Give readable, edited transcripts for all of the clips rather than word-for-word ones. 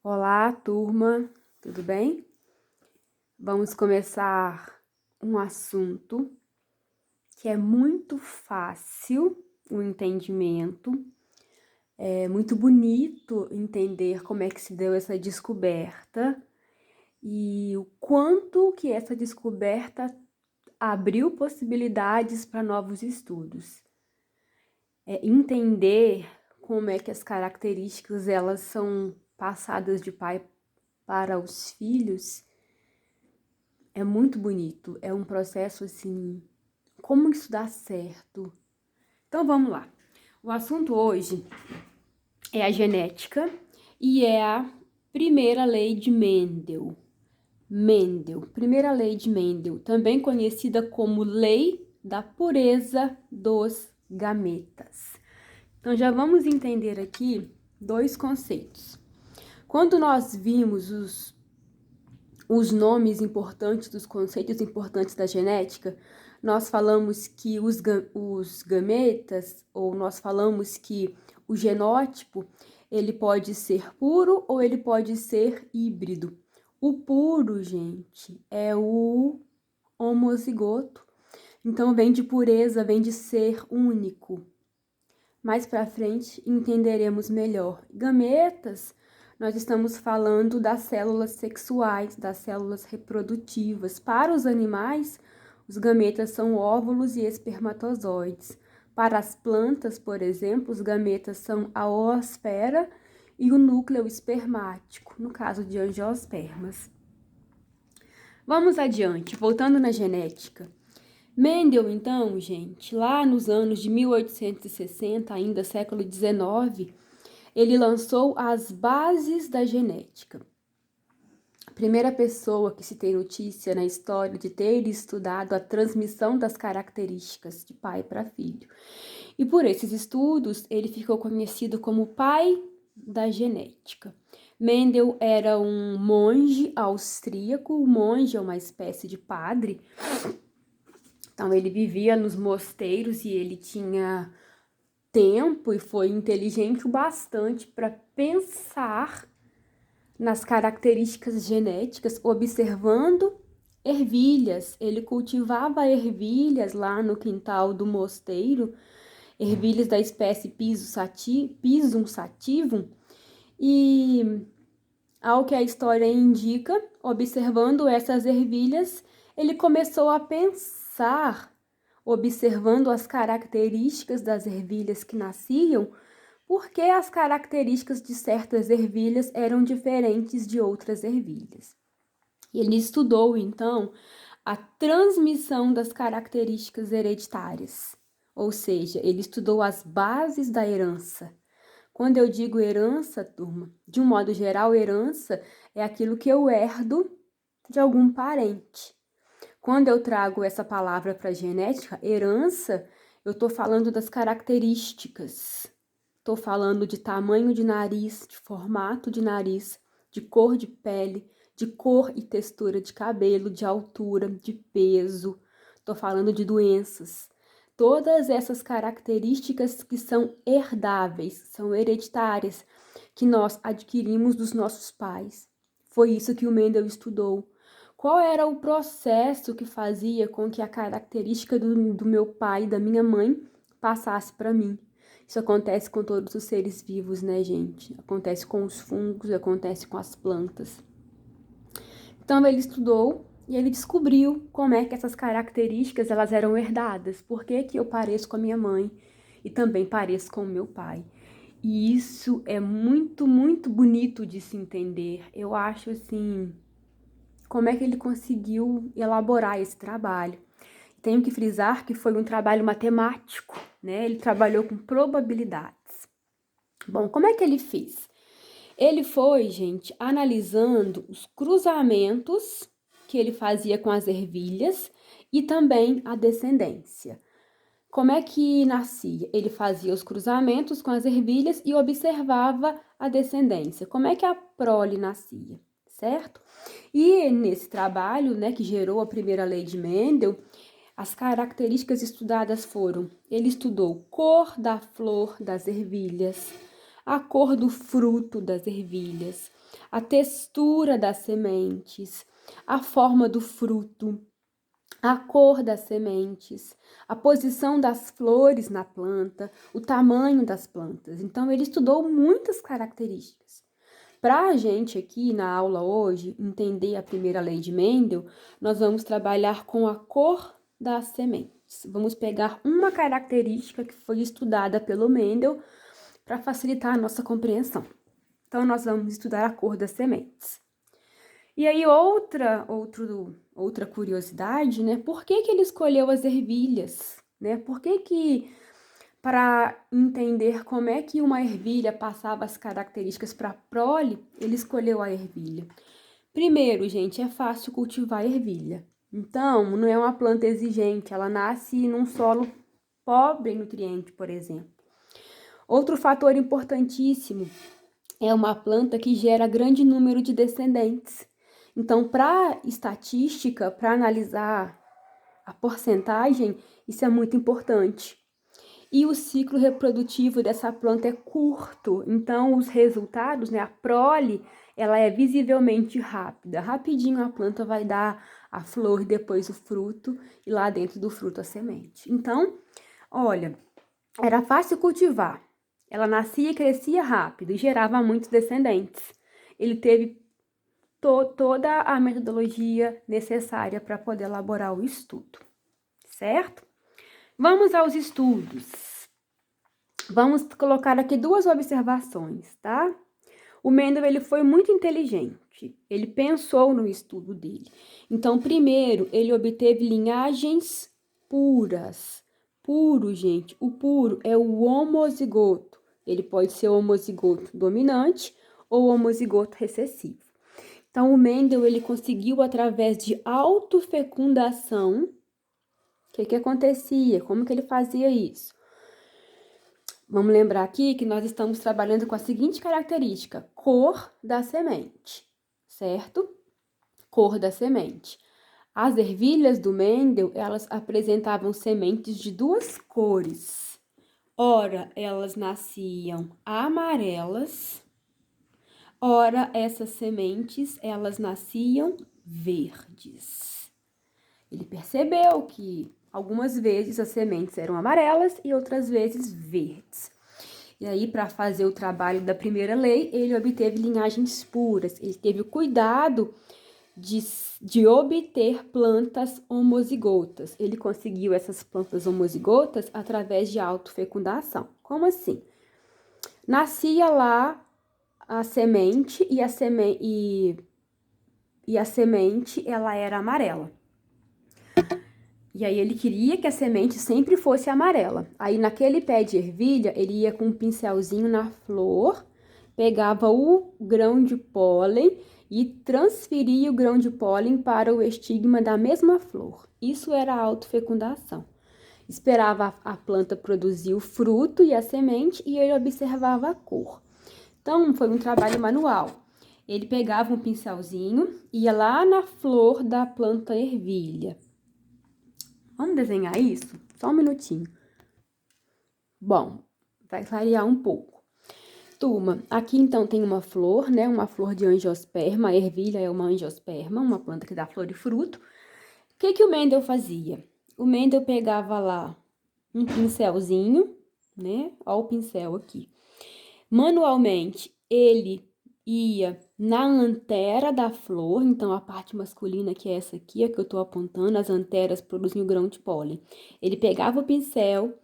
Olá, turma, tudo bem? Vamos começar um assunto que é muito fácil o entendimento, é muito bonito entender como é que se deu essa descoberta e o quanto que essa descoberta abriu possibilidades para novos estudos. Entender como é que as características elas são passadas de pai para os filhos é muito bonito, é um processo assim, como isso dá certo? Então vamos lá. O assunto hoje é a genética e é a primeira lei de Mendel. Primeira lei de Mendel, também conhecida como lei da pureza dos gametas. Então já vamos entender aqui dois conceitos. Quando nós vimos os nomes importantes dos conceitos importantes da genética, nós falamos que os gametas, ou nós falamos que o genótipo, ele pode ser puro ou ele pode ser híbrido. O puro, gente, é o homozigoto. Então, vem de pureza, vem de ser único. Mais para frente, entenderemos melhor. Gametas, nós estamos falando das células sexuais, das células reprodutivas. Para os animais, os gametas são óvulos e espermatozoides. Para as plantas, por exemplo, os gametas são a oosfera e o núcleo espermático, no caso de angiospermas. Vamos adiante, voltando na genética. Mendel, então, gente, lá nos anos de 1860, ainda século XIX, ele lançou as bases da genética. A primeira pessoa que se tem notícia na história de ter estudado a transmissão das características de pai para filho. E por esses estudos, ele ficou conhecido como pai da genética. Mendel era um monge austríaco, o monge é uma espécie de padre. Então, ele vivia nos mosteiros e ele tinha tempo e foi inteligente o bastante para pensar nas características genéticas, observando ervilhas. Ele cultivava ervilhas lá no quintal do mosteiro, ervilhas da espécie Pisum sativum, e, ao que a história indica, observando essas ervilhas, ele começou a pensar, observando as características das ervilhas que nasciam, porque as características de certas ervilhas eram diferentes de outras ervilhas. Ele estudou, então, a transmissão das características hereditárias, ou seja, ele estudou as bases da herança. Quando eu digo herança, turma, de um modo geral, herança é aquilo que eu herdo de algum parente. Quando eu trago essa palavra para genética, herança, eu estou falando das características. Estou falando de tamanho de nariz, de formato de nariz, de cor de pele, de cor e textura de cabelo, de altura, de peso. Estou falando de doenças. Todas essas características que são herdáveis, são hereditárias, que nós adquirimos dos nossos pais. Foi isso que o Mendel estudou. Qual era o processo que fazia com que a característica do meu pai e da minha mãe passasse para mim? Isso acontece com todos os seres vivos, né, gente? Acontece com os fungos, acontece com as plantas. Então, ele estudou e ele descobriu como é que essas características elas eram herdadas. Por que que eu pareço com a minha mãe e também pareço com o meu pai? E isso é muito, muito bonito de se entender. Eu acho, assim, como é que ele conseguiu elaborar esse trabalho. Tenho que frisar que foi um trabalho matemático, né? Ele trabalhou com probabilidades. Bom, como é que ele fez? Ele foi, gente, analisando os cruzamentos que ele fazia com as ervilhas e também a descendência. Como é que nascia? Ele fazia os cruzamentos com as ervilhas e observava a descendência. Como é que a prole nascia, certo? E nesse trabalho, né, que gerou a primeira lei de Mendel, as características estudadas foram: ele estudou cor da flor das ervilhas, a cor do fruto das ervilhas, a textura das sementes, a forma do fruto, a cor das sementes, a posição das flores na planta, o tamanho das plantas. Então, ele estudou muitas características. Para a gente aqui na aula hoje entender a primeira lei de Mendel, nós vamos trabalhar com a cor das sementes. Vamos pegar uma característica que foi estudada pelo Mendel para facilitar a nossa compreensão. Então, nós vamos estudar a cor das sementes. E aí, outra curiosidade, né? Por que ele escolheu as ervilhas, né? Por que para entender como é que uma ervilha passava as características para a prole, ele escolheu a ervilha? Primeiro, gente, é fácil cultivar a ervilha. Então, não é uma planta exigente, ela nasce num solo pobre em nutriente, por exemplo. Outro fator importantíssimo é uma planta que gera grande número de descendentes. Então, para estatística, para analisar a porcentagem, isso é muito importante. E o ciclo reprodutivo dessa planta é curto, então os resultados, né, a prole, ela é visivelmente rápida. Rapidinho a planta vai dar a flor, depois o fruto, e lá dentro do fruto a semente. Então, olha, era fácil cultivar. Ela nascia e crescia rápido e gerava muitos descendentes. Ele teve toda a metodologia necessária para poder elaborar o estudo, certo? Vamos aos estudos. Vamos colocar aqui duas observações, tá? O Mendel, ele foi muito inteligente. Ele pensou no estudo dele. Então, primeiro, ele obteve linhagens puras. Puro, gente. O puro é o homozigoto. Ele pode ser homozigoto dominante ou homozigoto recessivo. Então, o Mendel, ele conseguiu, através de autofecundação, o que acontecia? Como que ele fazia isso? Vamos lembrar aqui que nós estamos trabalhando com a seguinte característica: cor da semente, certo? Cor da semente. As ervilhas do Mendel, elas apresentavam sementes de duas cores. Ora, elas nasciam amarelas, ora, essas sementes, elas nasciam verdes. Ele percebeu que algumas vezes as sementes eram amarelas e outras vezes verdes. E aí, para fazer o trabalho da primeira lei, ele obteve linhagens puras. Ele teve o cuidado de obter plantas homozigotas. Ele conseguiu essas plantas homozigotas através de autofecundação. Como assim? Nascia lá a semente e a semente ela era amarela. E aí ele queria que a semente sempre fosse amarela. Aí naquele pé de ervilha, ele ia com um pincelzinho na flor, pegava o grão de pólen e transferia o grão de pólen para o estigma da mesma flor. Isso era a autofecundação. Esperava a planta produzir o fruto e a semente e ele observava a cor. Então, foi um trabalho manual. Ele pegava um pincelzinho, ia lá na flor da planta ervilha. Vamos desenhar isso? Só um minutinho. Bom, vai clarear um pouco. Turma, aqui então tem uma flor, né? Uma flor de angiosperma. A ervilha é uma angiosperma, uma planta que dá flor e fruto. O que o Mendel fazia? O Mendel pegava lá um pincelzinho, né? Ó o pincel aqui. Manualmente, ele ia na antera da flor, então a parte masculina, que é essa aqui, que eu tô apontando, as anteras produzem o grão de pólen. Ele pegava o pincel,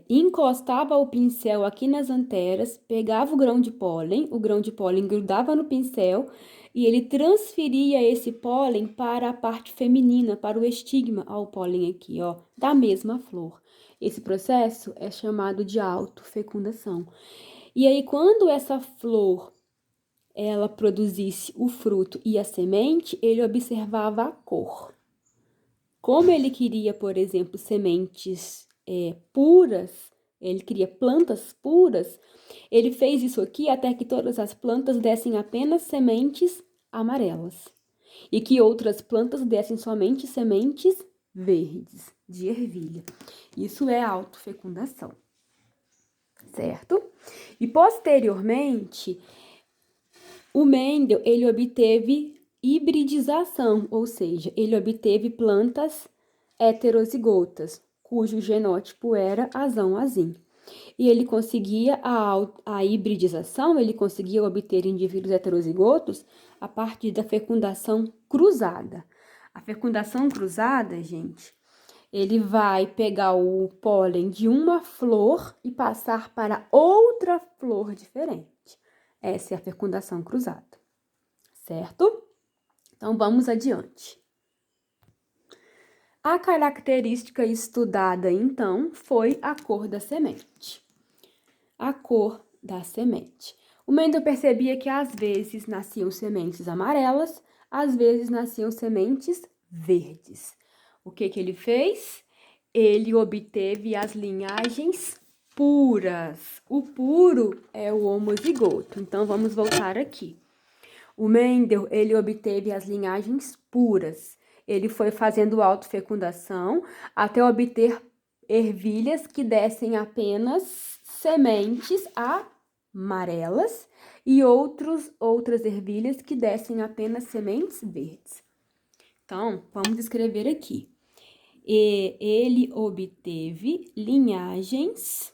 encostava o pincel aqui nas anteras, pegava o grão de pólen grudava no pincel e ele transferia esse pólen para a parte feminina, para o estigma, ó, o pólen aqui, ó, da mesma flor. Esse processo é chamado de autofecundação. E aí, quando essa flor, ela produzisse o fruto e a semente, ele observava a cor. Como ele queria, por exemplo, sementes puras, ele queria plantas puras, ele fez isso aqui até que todas as plantas dessem apenas sementes amarelas. E que outras plantas dessem somente sementes verdes, de ervilha. Isso é autofecundação. certo? E posteriormente, o Mendel, ele obteve hibridização, ou seja, ele obteve plantas heterozigotas, cujo genótipo era azão-azim. E ele conseguia a hibridização, ele conseguia obter indivíduos heterozigotos a partir da fecundação cruzada. A fecundação cruzada, gente, ele vai pegar o pólen de uma flor e passar para outra flor diferente. Essa é a fecundação cruzada, certo? Então, vamos adiante. A característica estudada, então, foi a cor da semente. A cor da semente. O Mendel percebia que às vezes nasciam sementes amarelas, às vezes nasciam sementes verdes. O que ele fez? Ele obteve as linhagens puras. O puro é o homozigoto. Então, vamos voltar aqui. O Mendel, ele obteve as linhagens puras. Ele foi fazendo autofecundação até obter ervilhas que dessem apenas sementes amarelas e outras ervilhas que dessem apenas sementes verdes. Então, vamos escrever aqui. Ele obteve linhagens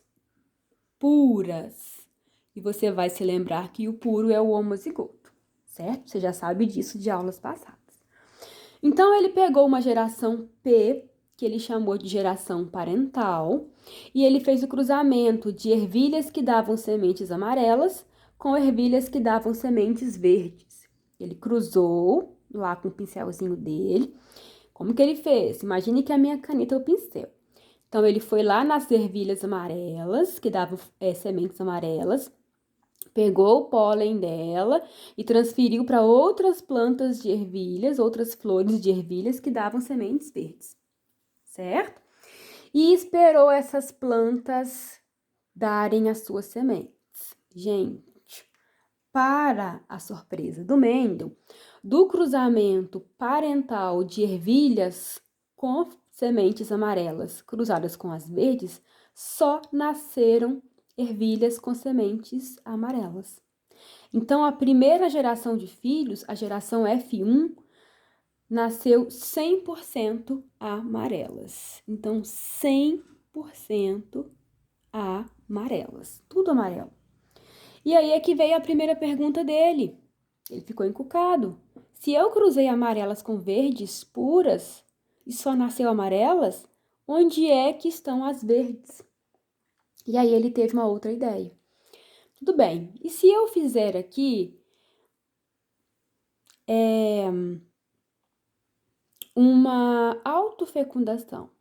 puras. E você vai se lembrar que o puro é o homozigoto, certo? Você já sabe disso de aulas passadas. Então, ele pegou uma geração P, que ele chamou de geração parental, e ele fez o cruzamento de ervilhas que davam sementes amarelas com ervilhas que davam sementes verdes. Ele cruzou lá com o pincelzinho dele. Como que ele fez? Imagine que a minha caneta é o pincel. Então, ele foi lá nas ervilhas amarelas, que davam sementes amarelas, pegou o pólen dela e transferiu para outras plantas de ervilhas, outras flores de ervilhas que davam sementes verdes, certo? E esperou essas plantas darem as suas sementes. Gente, para a surpresa do Mendel, do cruzamento parental de ervilhas com sementes amarelas cruzadas com as verdes, só nasceram ervilhas com sementes amarelas. Então, a primeira geração de filhos, a geração F1, nasceu 100% amarelas. Então, 100% amarelas. Tudo amarelo. E aí é que veio a primeira pergunta dele. Ele ficou encucado. Se eu cruzei amarelas com verdes puras e só nasceu amarelas, onde é que estão as verdes? E aí ele teve uma outra ideia. Tudo bem, e se eu fizer aqui uma autofecundação?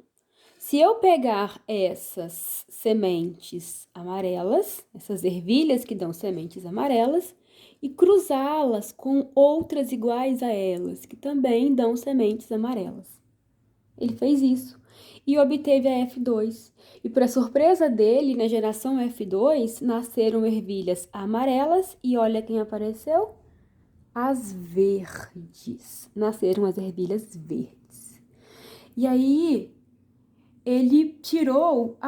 Se eu pegar essas sementes amarelas, essas ervilhas que dão sementes amarelas, e cruzá-las com outras iguais a elas, que também dão sementes amarelas. Ele fez isso e obteve a F2. E para surpresa dele, na geração F2, nasceram ervilhas amarelas e olha quem apareceu? As verdes. Nasceram as ervilhas verdes. E aí, ele tirou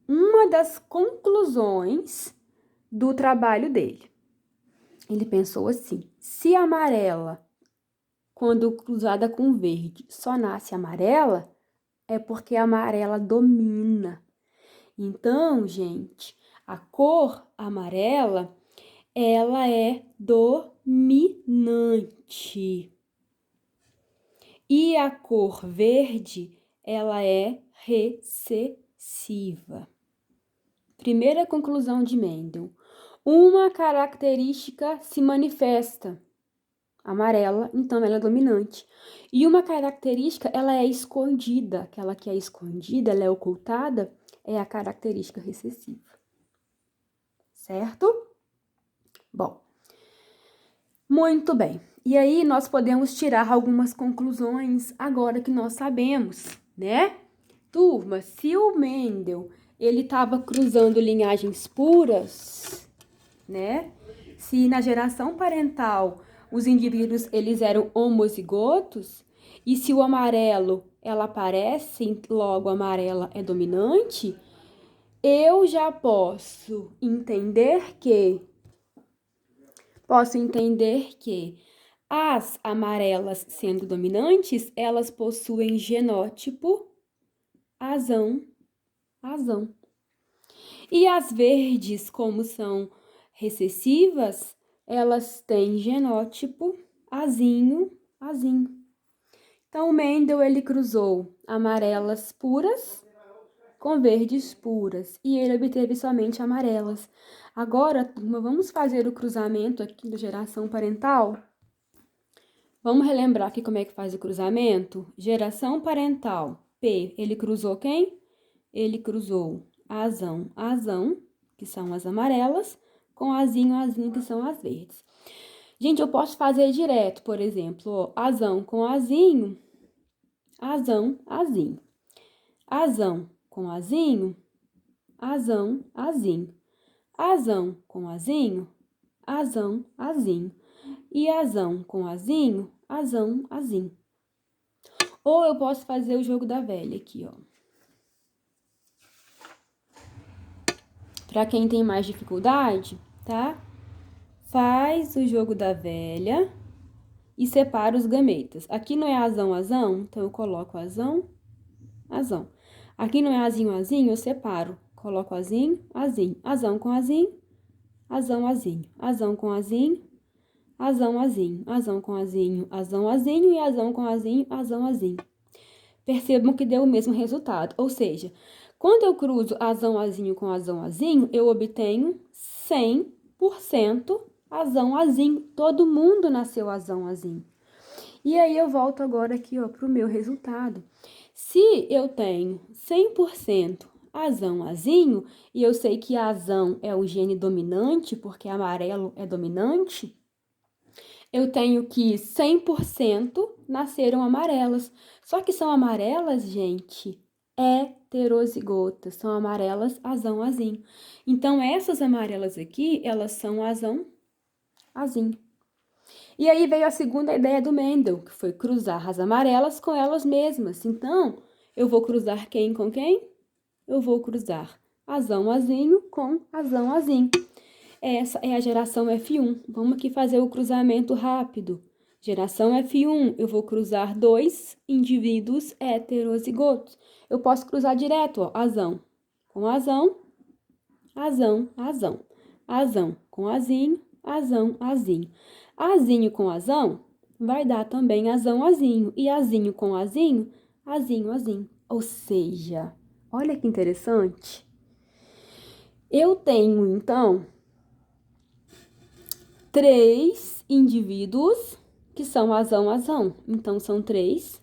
uma das conclusões do trabalho dele. Ele pensou assim: se a amarela, quando cruzada com verde, só nasce amarela, é porque a amarela domina. Então, gente, a cor amarela, ela é dominante. E a cor verde, ela é recessiva. Primeira conclusão de Mendel. Uma característica se manifesta amarela, então ela é dominante. E uma característica, ela é escondida. Aquela que é escondida, ela é ocultada, é a característica recessiva. Certo? Bom, muito bem. E aí nós podemos tirar algumas conclusões agora que nós sabemos, né? Turma, se o Mendel, ele estava cruzando linhagens puras, né? Se na geração parental os indivíduos, eles eram homozigotos, e se o amarelo, ela aparece, logo a amarela é dominante, eu já posso entender que as amarelas sendo dominantes, elas possuem genótipo azão, azão. E as verdes, como são recessivas, elas têm genótipo azinho, azinho. Então, o Mendel, ele cruzou amarelas puras com verdes puras, e ele obteve somente amarelas. Agora, turma, vamos fazer o cruzamento aqui da geração parental? Vamos relembrar aqui como é que faz o cruzamento? Geração parental, P, ele cruzou quem? Ele cruzou azão, azão, que são as amarelas, com azinho, azinho, que são as verdes. Gente, eu posso fazer direto, por exemplo, ó, azão com azinho, azão, azinho. Azão com azinho, azão, azinho. Azão com azinho, azão, azinho. E azão com azinho, azão, azinho. Ou eu posso fazer o jogo da velha aqui, ó. Para quem tem mais dificuldade, tá? Faz o jogo da velha e separa os gametas. Aqui não é azão, azão, então eu coloco azão, azão. Aqui não é azinho, azinho, eu separo. Coloco azinho, azinho. Azão com azinho, azão, azinho. Azão com azinho, azão, azinho. Azão com azinho, azão, azinho. E azão com azinho, azão, azinho. Percebam que deu o mesmo resultado. Ou seja, quando eu cruzo azão, azinho com azão, azinho, eu obtenho 100% azão, azinho. Todo mundo nasceu azão, azinho. E aí eu volto agora aqui, ó, pro meu resultado. Se eu tenho 100% azão, azinho, e eu sei que azão é o gene dominante, porque amarelo é dominante, eu tenho que 100% nasceram amarelas. Só que são amarelas, gente, heterozigotas. São amarelas azão, azinho. Então, essas amarelas aqui, elas são azão, azinho. E aí veio a segunda ideia do Mendel, que foi cruzar as amarelas com elas mesmas. Então, eu vou cruzar quem com quem? Eu vou cruzar azão, azinho com azão, azinho. Essa é a geração F1. Vamos aqui fazer o cruzamento rápido. Geração F1, eu vou cruzar dois indivíduos heterozigotos. Eu posso cruzar direto, ó, azão com azão, azão, azão. Azão com azinho, azão, azinho. Azinho com azão vai dar também azão, azinho. E azinho com azinho, azinho, azinho. Ou seja, olha que interessante. Eu tenho, então, 3 indivíduos que são azão, azão. Então, são 3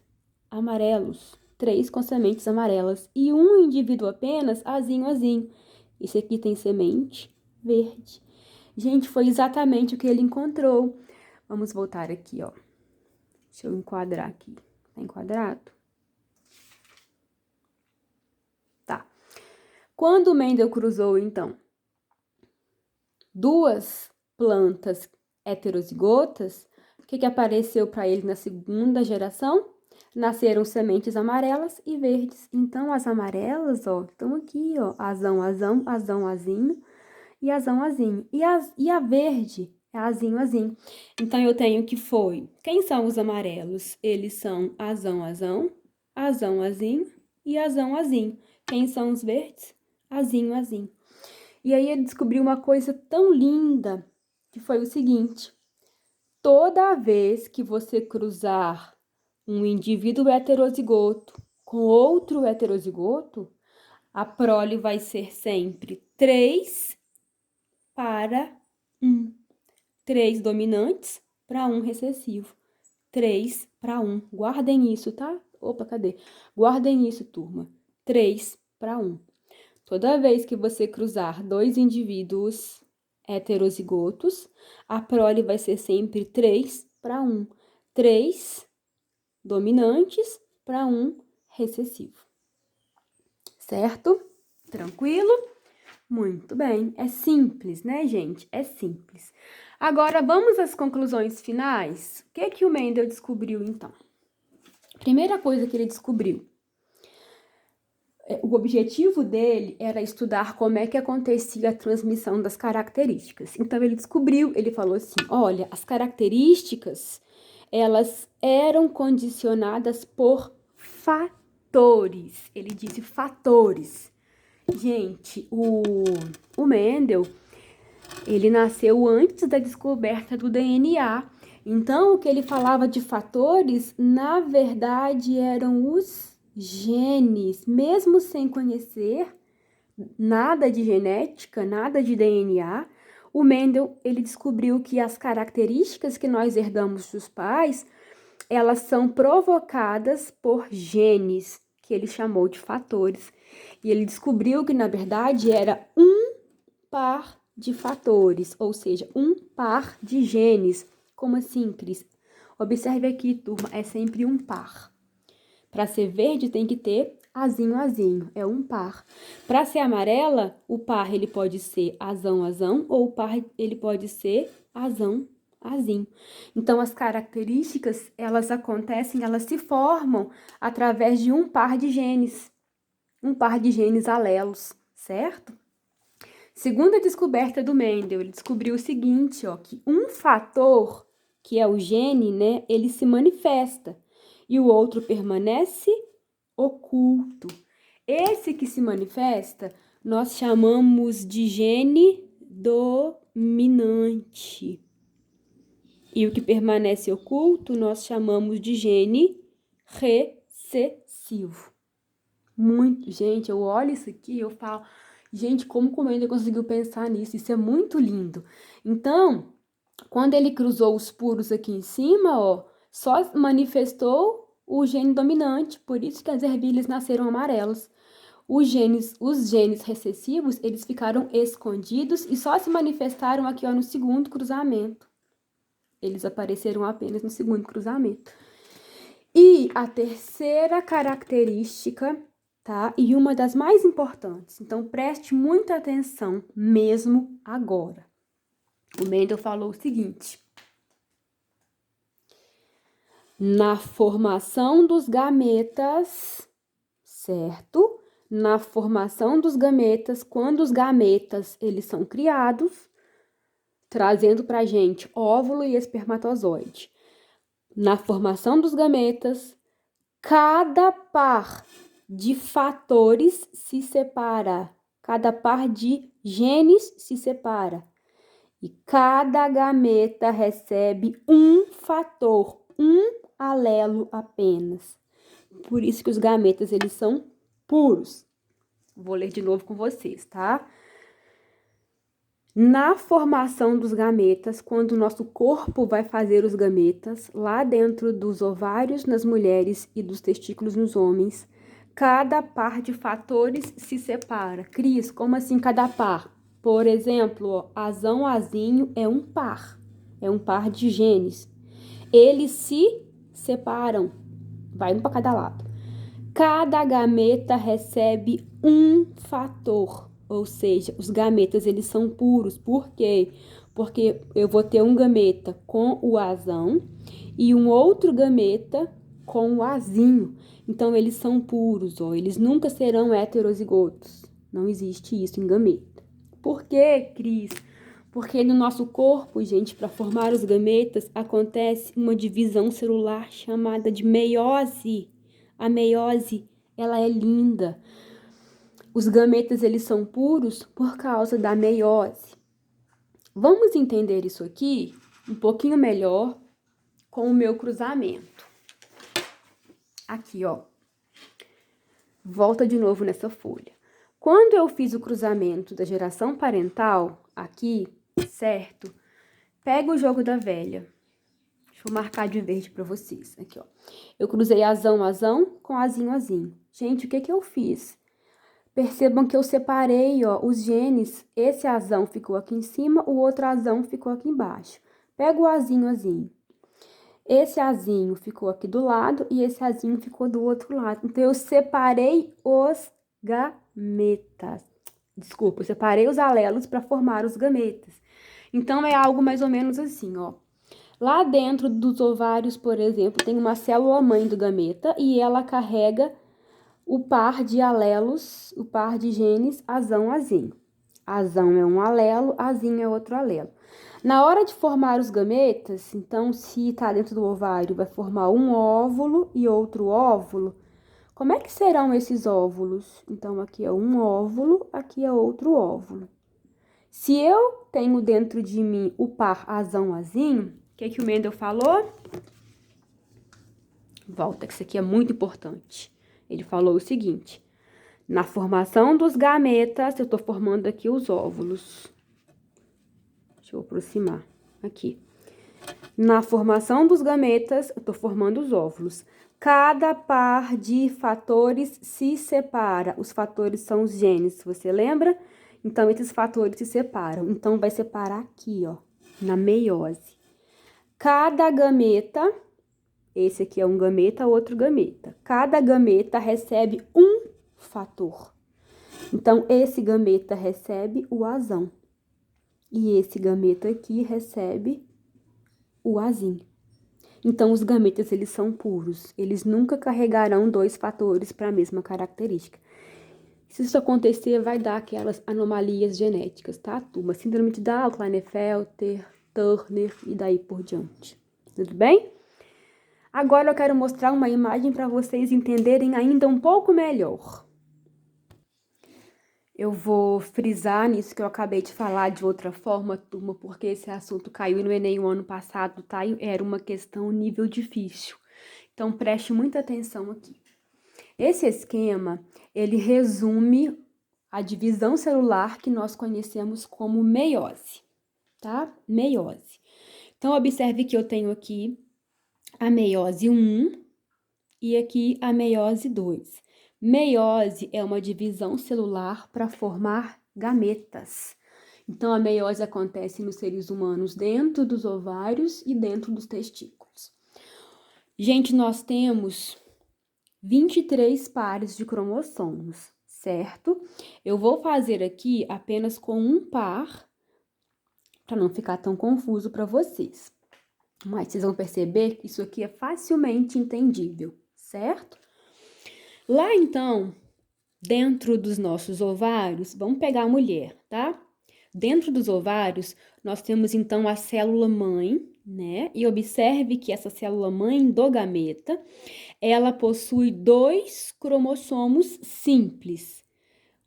amarelos. 3 com sementes amarelas. E um indivíduo apenas, azinho, azinho. Esse aqui tem semente verde. Gente, foi exatamente o que ele encontrou. Vamos voltar aqui, ó. Deixa eu enquadrar aqui. Tá enquadrado? Tá. Quando o Mendel cruzou, então, duas plantas heterozigotas, o que apareceu para ele na segunda geração? Nasceram sementes amarelas e verdes. Então, as amarelas, ó, estão aqui, ó, azão, azão, azão, azinho e azão, azinho. E a verde é azinho, azinho. Então, eu tenho que foi... Quem são os amarelos? Eles são azão, azão, azão, azinho e azão, azinho. Quem são os verdes? Azinho, azinho. E aí ele descobriu uma coisa tão linda, que foi o seguinte: toda vez que você cruzar um indivíduo heterozigoto com outro heterozigoto, a prole vai ser sempre 3 para 1. 3 dominantes para 1 recessivo. 3 para 1. Guardem isso, tá? Opa, cadê? Guardem isso, turma. 3 para 1. Toda vez que você cruzar dois indivíduos heterozigotos, a prole vai ser sempre 3 para 1. 3 dominantes para 1 recessivo. Certo? Tranquilo? Muito bem. É simples, né, gente? É simples. Agora, vamos às conclusões finais? O que o Mendel descobriu, então? Primeira coisa que ele descobriu: O objetivo dele era estudar como é que acontecia a transmissão das características. Então ele falou assim, olha, as características, elas eram condicionadas por fatores. Ele disse fatores. Gente, o Mendel, ele nasceu antes da descoberta do DNA. Então, o que ele falava de fatores, na verdade, eram os genes, mesmo sem conhecer nada de genética, nada de DNA, o Mendel, ele descobriu que as características que nós herdamos dos pais, elas são provocadas por genes, que ele chamou de fatores. E ele descobriu que, na verdade, era um par de fatores, ou seja, um par de genes. Como assim, Cris? Observe aqui, turma, é sempre um par. Para ser verde tem que ter azinho, azinho, é um par. Para ser amarela, o par ele pode ser azão, azão, ou o par ele pode ser azão, azinho. Então, as características, elas acontecem, elas se formam através de um par de genes alelos, certo? Segundo a descoberta do Mendel, ele descobriu o seguinte, ó, que um fator, que é o gene, né, ele se manifesta e o outro permanece oculto. Esse que se manifesta, nós chamamos de gene dominante. E o que permanece oculto, nós chamamos de gene recessivo. Muito, gente, eu olho isso aqui e eu falo, gente, como o Mendel conseguiu pensar nisso? Isso é muito lindo. Então, quando ele cruzou os puros aqui em cima, ó, só manifestou o gene dominante, por isso que as ervilhas nasceram amarelas. Os genes recessivos, eles ficaram escondidos e só se manifestaram aqui, ó, no segundo cruzamento. Eles apareceram apenas no segundo cruzamento. E a terceira característica, tá? E uma das mais importantes. Então, preste muita atenção mesmo agora. O Mendel falou o seguinte: na formação dos gametas, certo? Na formação dos gametas, quando os gametas eles são criados, trazendo pra gente óvulo e espermatozoide. Na formação dos gametas, cada par de fatores se separa, cada par de genes se separa. E cada gameta recebe um fator, um alelo apenas. Por isso que os gametas, eles são puros. Vou ler de novo com vocês, tá? Na formação dos gametas, quando o nosso corpo vai fazer os gametas, lá dentro dos ovários nas mulheres e dos testículos nos homens, cada par de fatores se separa. Cris, como assim cada par? Por exemplo, ó, azão, azinho é um par de genes. Eles se separam, vai um para cada lado. Cada gameta recebe um fator, ou seja, os gametas eles são puros. Por quê? Porque eu vou ter um gameta com o azão e um outro gameta com o azinho. Então, eles são puros, ó, eles nunca serão heterozigotos. Não existe isso em gameta. Por quê, Cris? Porque no nosso corpo, gente, para formar os gametas, acontece uma divisão celular chamada de meiose. A meiose, ela é linda. Os gametas, eles são puros por causa da meiose. Vamos entender isso aqui um pouquinho melhor com o meu cruzamento. Aqui, ó. Volta de novo nessa folha. Quando eu fiz o cruzamento da geração parental, aqui, certo? Pega o jogo da velha. Deixa eu marcar de verde para vocês. Aqui, ó. Eu cruzei azão, azão com azinho, azinho. Gente, o que que eu fiz? Percebam que eu separei, ó, os genes. Esse azão ficou aqui em cima, o outro azão ficou aqui embaixo. Pega o azinho, azinho. Esse azinho ficou aqui do lado e esse azinho ficou do outro lado. Então, eu separei os gametas. Desculpa, eu separei os alelos para formar os gametas. Então, é algo mais ou menos assim, ó. Lá dentro dos ovários, por exemplo, tem uma célula-mãe do gameta e ela carrega o par de alelos, o par de genes azão, azinho. Azão é um alelo, azinho é outro alelo. Na hora de formar os gametas, então, se está dentro do ovário, vai formar um óvulo e outro óvulo. Como é que serão esses óvulos? Então, aqui é um óvulo, aqui é outro óvulo. Se eu tenho dentro de mim o par azão-azinho, o que o Mendel falou? Volta, que isso aqui é muito importante. Ele falou o seguinte: na formação dos gametas, eu tô formando aqui os óvulos. Deixa eu aproximar aqui. Na formação dos gametas, eu tô formando os óvulos. Cada par de fatores se separa. Os fatores são os genes, você lembra? Então, esses fatores se separam. Então, vai separar aqui, ó, na meiose. Cada gameta, esse aqui é um gameta, outro gameta. Cada gameta recebe um fator. Então, esse gameta recebe o azão. E esse gameta aqui recebe o azinho. Então, os gametas, eles são puros. Eles nunca carregarão dois fatores para a mesma característica. Se isso acontecer, vai dar aquelas anomalias genéticas, tá, turma? Síndrome de Down, Klinefelter, Turner e daí por diante. Tudo bem? Agora eu quero mostrar uma imagem para vocês entenderem ainda um pouco melhor. Eu vou frisar nisso que eu acabei de falar de outra forma, turma, porque esse assunto caiu no Enem o ano passado, tá? E era uma questão nível difícil. Então, preste muita atenção aqui. Esse esquema, ele resume a divisão celular que nós conhecemos como meiose, tá? Meiose. Então, observe que eu tenho aqui a meiose 1 e aqui a meiose 2. Meiose é uma divisão celular para formar gametas. Então, a meiose acontece nos seres humanos dentro dos ovários e dentro dos testículos. Gente, nós temos 23 pares de cromossomos, certo? Eu vou fazer aqui apenas com um par, para não ficar tão confuso para vocês. Mas vocês vão perceber que isso aqui é facilmente entendível, certo? Lá, então, dentro dos nossos ovários, vamos pegar a mulher, tá? Dentro dos ovários, nós temos, então, a célula-mãe, né? E observe que essa célula-mãe do gameta, ela possui 2 cromossomos simples.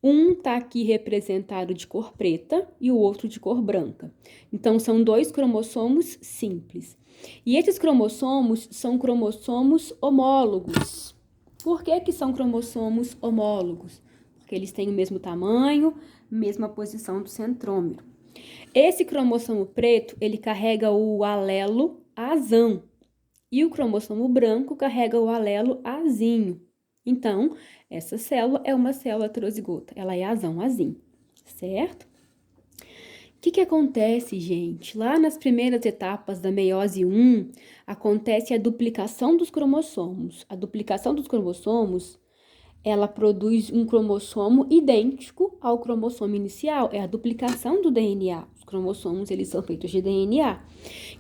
Um tá aqui representado de cor preta e o outro de cor branca. Então, são 2 cromossomos simples. E esses cromossomos são cromossomos homólogos. Por que são cromossomos homólogos? Porque eles têm o mesmo tamanho, mesma posição do centrômero. Esse cromossomo preto, ele carrega o alelo azão. E o cromossomo branco carrega o alelo azinho. Então, essa célula é uma célula heterozigota. Ela é azão-azinho, certo? O que acontece, gente? Lá nas primeiras etapas da meiose 1, acontece a duplicação dos cromossomos. A duplicação dos cromossomos, ela produz um cromossomo idêntico ao cromossomo inicial. É a duplicação do DNA. Os cromossomos, eles são feitos de DNA.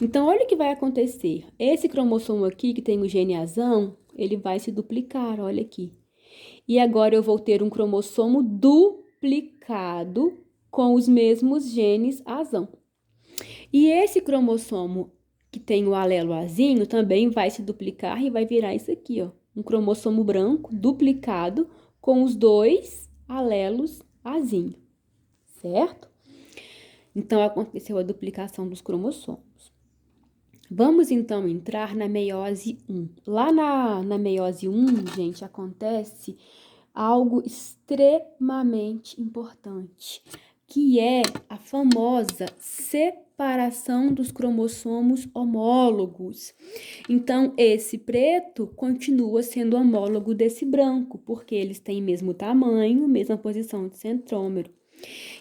Então, olha o que vai acontecer. Esse cromossomo aqui, que tem o gene azão, ele vai se duplicar, olha aqui. E agora eu vou ter um cromossomo duplicado com os mesmos genes azão. E esse cromossomo que tem o alelo azinho também vai se duplicar e vai virar isso aqui, ó. Um cromossomo branco duplicado com os 2 alelos azinho, certo? Então, aconteceu a duplicação dos cromossomos. Vamos, então, entrar na meiose 1. Lá na meiose 1, gente, acontece algo extremamente importante, que é a famosa separação dos cromossomos homólogos. Então, esse preto continua sendo homólogo desse branco, porque eles têm mesmo tamanho, mesma posição de centrômero.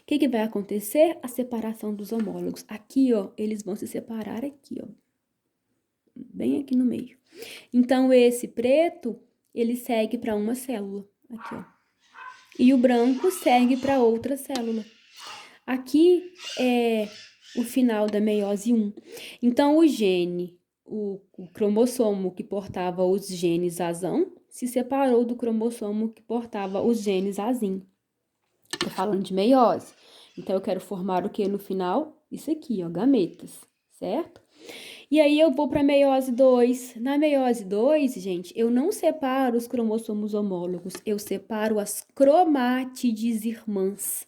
O que vai acontecer? A separação dos homólogos. Aqui, ó, eles vão se separar aqui, ó. Bem aqui no meio. Então, esse preto, ele segue para uma célula. Aqui, ó. E o branco segue para outra célula. Aqui é o final da meiose 1. Então, o gene, o cromossomo que portava os genes azão, se separou do cromossomo que portava os genes azim. Tô falando de meiose. Então, eu quero formar o que no final? Isso aqui, ó, gametas, certo? E aí, eu vou para meiose 2. Na meiose 2, gente, eu não separo os cromossomos homólogos, eu separo as cromátides irmãs.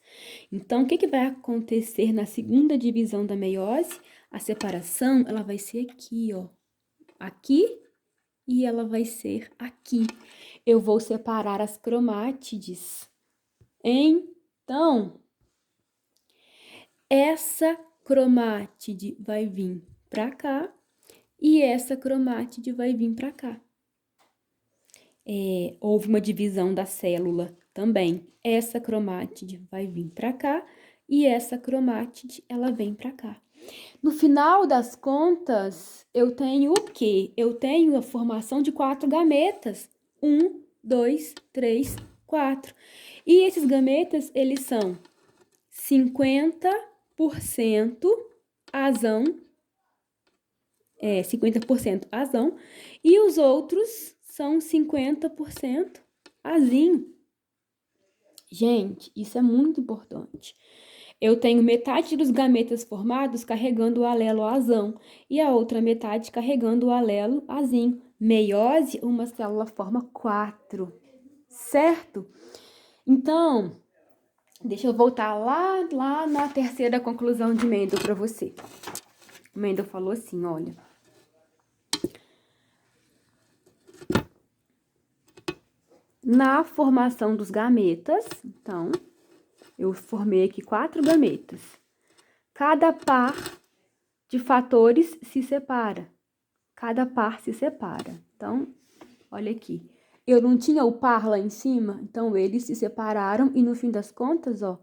Então, o que vai acontecer na segunda divisão da meiose? A separação, ela vai ser aqui, ó. Aqui e ela vai ser aqui. Eu vou separar as cromátides. Então, essa cromátide vai vir para cá e essa cromátide vai vir para cá. Houve uma divisão da célula também. Essa cromátide vai vir para cá e essa cromátide, ela vem para cá. No final das contas, eu tenho o quê? Eu tenho a formação de 4 gametas. 1, 2, 3, 4. E esses gametas, eles são 50% azão, 50% azão, e os outros são 50% azim. Gente, isso é muito importante. Eu tenho metade dos gametas formados carregando o alelo azão e a outra metade carregando o alelo azim. Meiose, uma célula forma 4, certo? Então, deixa eu voltar lá na terceira conclusão de Mendel para você. Mendel falou assim, olha. Na formação dos gametas, então, eu formei aqui 4 gametas. Cada par de fatores se separa. Cada par se separa. Então, olha aqui. Eu não tinha o par lá em cima, então eles se separaram e no fim das contas, ó,